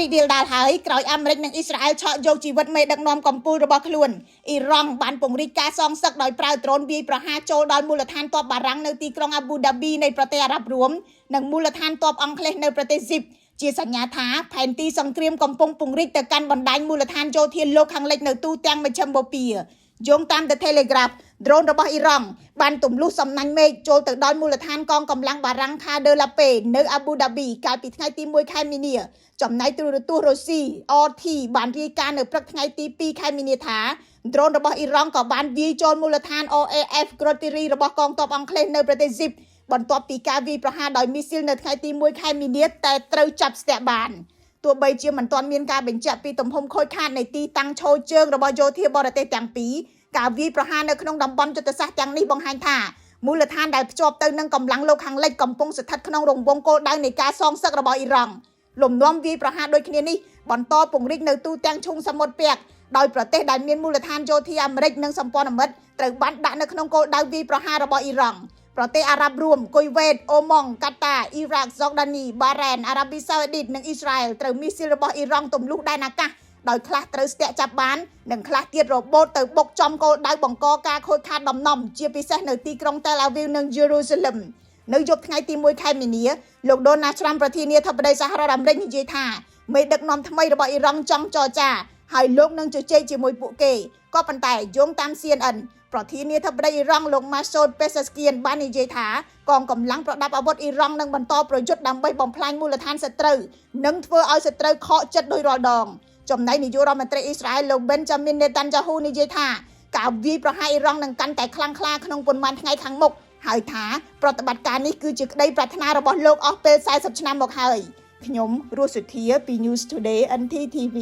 រីករាលដាលហើយក្រោយអាមេរិកនិងអ៊ីស្រាអែលឆក់យកជីវិតមេដឹកនាំកំពូលរបស់ខ្លួនអ៊ីរ៉ង់បានពង្រីកការសងសឹកដោយប្រើដ្រូនវាយប្រហារចូលដល់មូលដ្ឋានទ័ពបារាំងនៅទីក្រុងអាប៊ូដាប៊ីនៃប្រទេសអារ៉ាប់រួមនិងមូលដ្ឋានទ័ពអង់គ្លេសនៅប្រទេសស៊ីបជាសញ្ញាថាផែនទីសង្គ្រាមកំពុងពង្រីកទៅកាន់បណ្ដាញមូលដ្ឋានយោធាលោកខាងលិចនៅទូទាំងមជ្ឈិមបូព៌ាយោងតាម The Telegraph ដ្រូនរបស់អ៊ីរ៉ង់បានទម្លុះសំណាញ់មេឃចូលទៅដល់មូលដ្ឋានកងកម្លាំងបារាំងខាដឺឡាប៉េនៅអាប៊ូដាប៊ីកាលពីថ្ងៃទី1ខែមីនាចំណែកទូរទស្សន៍រុស្ស៊ី RT បានរាយការណ៍នៅព្រឹកថ្ងៃទី2ខែមីនាថាដ្រូនរបស់អ៊ីរ៉ង់ក៏បានវាយចូលមូលដ្ឋាន RAF Grotterie របស់កងទ័ពអង់គ្លេសនៅប្រទេសស៊ីបបន្ទាប់ពីការវាយប្រហារដោយមីស៊ីលនៅថ្ងៃទី1ខែមីនាតែត្រូវចាប់ស្ទាក់បានទោះបីជាមិនទាន់មានការបញ្ជាក់ពីទំហំខូចខាតនៃទីតាំងឈរជើងរបស់យោធាបរទេសទាំងពីរការវាយប្រហារនៅក្នុងតំបន់យុទ្ធសាស្ត្រទាំងនេះបង្ហាញថាមូលដ្ឋានដែលភ្ជាប់ទៅនឹងកម្លាំងលោកខាងលិចកំពុងស្ថិតក្នុងរង្វង់គោលដៅនៃការសងសឹករបស់អ៊ីរ៉ង់លំនាំវាយប្រហារដូចគ្នានេះបន្តពង្រីកនៅទូទាំងឈូងសមុទ្រពាក់ដោយប្រទេសដែលមានមូលដ្ឋានយោធាអាមេរិកនិងសម្ព័ន្ធមិត្តត្រូវបានដាក់នៅក្នុងគោលដៅវាយប្រហាររបស់អ៊ីរ៉ង់ប្រទេសអារ៉ាប់រួមគុយវ៉េតអូម៉ង់កាតាអ៊ីរ៉ាក់ហ្សូដានីបារ៉ែនអារ៉ាប៊ីសាអូឌីតនិងអ៊ីស្រាអែលត្រូវមីស៊ីលរបស់អ៊ីរ៉ង់ទម្លុះដែនអាកាសដោយខ្លះត្រូវស្ទាក់ចាប់បាននិងខ្លះទៀតរបូតទៅបុកចំគោលដៅបង្កការខូចខាតដំណំជាពិសេសនៅទីក្រុង Tel Aviv និង Jerusalem នៅយប់ថ្ងៃទី1ខែមីនាលោក Donald Trump ប្រធានាធិបតីសហរដ្ឋអាមេរិកនិយាយថាមេដឹកនាំថ្មីរបស់អ៊ីរ៉ង់ចង់ចរចាហើយលោកនឹងជជែកជាមួយពួកគេក៏ប៉ុន្តែយោងតាម CNN ប្រធានាធិបតីអ៊ីរ៉ង់លោក Masoud Pezeshkian បាននិយាយថាកងកម្លាំងប្រដាប់អាវុធអ៊ីរ៉ង់នឹងបន្តប្រយុទ្ធដើម្បីបំផ្លាញមូលដ្ឋានសត្រូវនិងធ្វើឲ្យសត្រូវខកចិត្តដោយរាល់ដងចំណែកនាយករដ្ឋមន្ត្រីអ៊ីស្រាអែលលោក Benjamin Netanyahu និយាយថាការវាយប្រហារអ៊ីរ៉ង់នឹងកាន់តែខ្លាំងក្លាក្នុងប៉ុន្មានថ្ងៃខាងមុខហើយថាប្រតិបត្តិការនេះគឺជាក្តីប្រាថ្នារបស់លោកអស់ពេល40ឆ្នាំមកហើយខ្ញុំរស់សុធាពី News Today NTTV